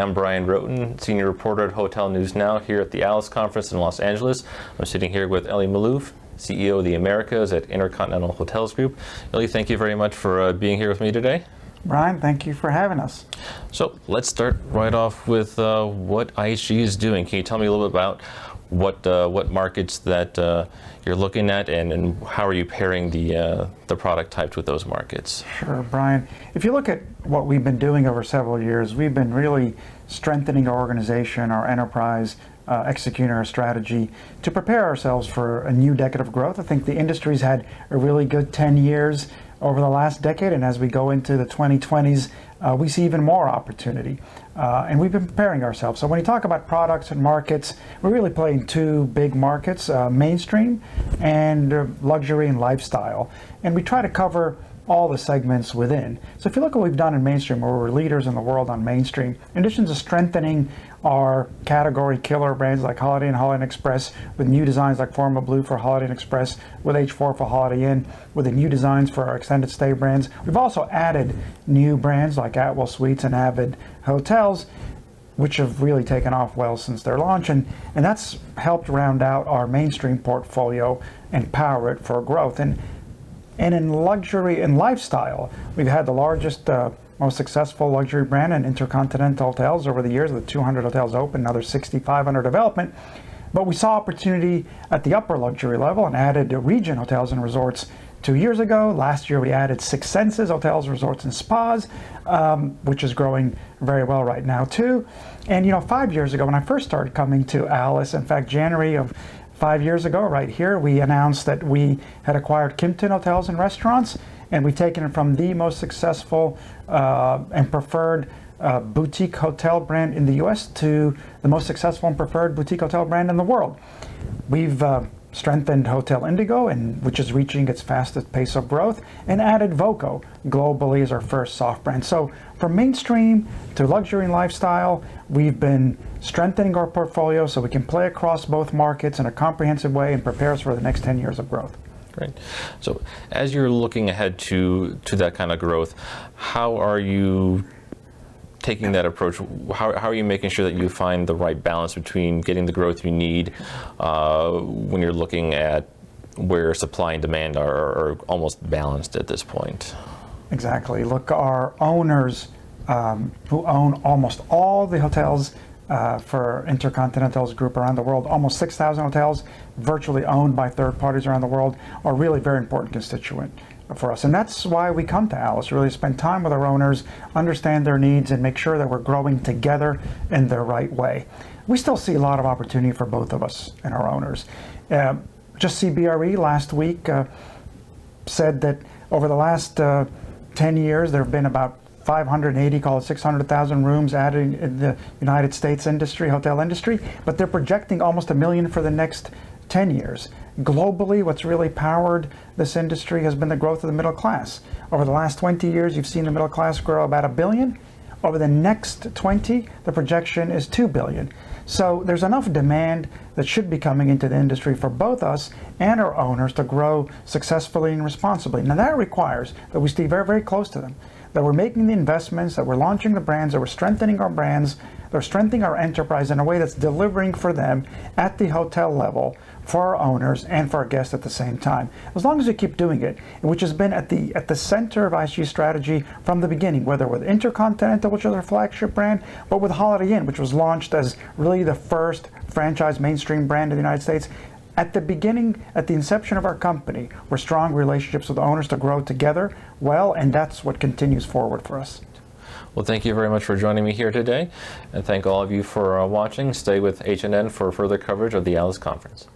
I'm Brian Roten, senior reporter at Hotel News Now here at the ALIS conference in Los Angeles. I'm sitting here with Elie Maalouf, CEO of the Americas at InterContinental Hotels Group. Elie, thank you very much for being here with me today. Brian, thank you for having us. So let's start right off with what IHG is doing. Can you tell me a little bit about what markets that you're looking at, and how are you pairing the product types with those markets? Sure, Brian. If you look at what we've been doing over several years, we've been really strengthening our organization, our enterprise, executing our strategy to prepare ourselves for a new decade of growth. I think the industry's had a really good 10 years over the last decade, and as we go into the 2020s, we see even more opportunity. And we've been preparing ourselves. So when you talk about products and markets, we're really playing two big markets, mainstream and luxury and lifestyle. And we try to cover all the segments within. So if you look at what we've done in mainstream, where we're leaders in the world on mainstream, in addition to strengthening our category killer brands like Holiday Inn, Holiday Inn Express, with new designs like Forma Blue for Holiday Inn Express, with H4 for Holiday Inn, with the new designs for our extended stay brands. We've also added new brands like Atwell Suites and Avid Hotels, which have really taken off well since their launch, and that's helped round out our mainstream portfolio and power it for growth. And in luxury and lifestyle, we've had the largest, most successful luxury brand in InterContinental Hotels over the years, with 200 hotels open, another 65 under development. But we saw opportunity at the upper luxury level and added Regent Hotels and Resorts 2 years ago. Last year we added Six Senses Hotels, Resorts and Spas, which is growing very well right now too. And 5 years ago when I first started coming to ALIS, in fact January of 5 years ago, right here, we announced that we had acquired Kimpton Hotels and Restaurants, and we've taken it from the most successful and preferred boutique hotel brand in the U.S. to the most successful and preferred boutique hotel brand in the world. We've strengthened Hotel Indigo, which is reaching its fastest pace of growth, and added Voco globally as our first soft brand. So from mainstream to luxury and lifestyle, we've been strengthening our portfolio so we can play across both markets in a comprehensive way and prepare us for the next 10 years of growth. Great. So as you're looking ahead to that kind of growth, how are you taking that approach? How are you making sure that you find the right balance between getting the growth you need when you're looking at where supply and demand are almost balanced at this point? Exactly. Look, our owners who own almost all the hotels for InterContinental Group around the world, almost 6,000 hotels virtually owned by third parties around the world, are really a very important constituent for us. And that's why we come to ALIS, really spend time with our owners, understand their needs, and make sure that we're growing together in the right way. We still see a lot of opportunity for both of us and our owners. Just CBRE last week said that over the last 10 years, there have been about 580, call it 600,000 rooms added in the United States hotel industry, but they're projecting almost 1 million for the next 10 years. Globally, what's really powered this industry has been the growth of the middle class. Over the last 20 years, you've seen the middle class grow about 1 billion. Over the next 20, the projection is 2 billion. So there's enough demand that should be coming into the industry for both us and our owners to grow successfully and responsibly. Now that requires that we stay very, very close to them, that we're making the investments, that we're launching the brands, that we're strengthening our brands, that we're strengthening our enterprise in a way that's delivering for them at the hotel level, for our owners and for our guests at the same time. As long as we keep doing it, which has been at the center of IHG strategy from the beginning, whether with InterContinental, which is our flagship brand, but with Holiday Inn, which was launched as really the first franchise mainstream brand in the United States. At the beginning, at the inception of our company, were strong relationships with owners to grow together well, and that's what continues forward for us. Well, thank you very much for joining me here today, and thank all of you for watching. Stay with H&N for further coverage of the ALIS conference.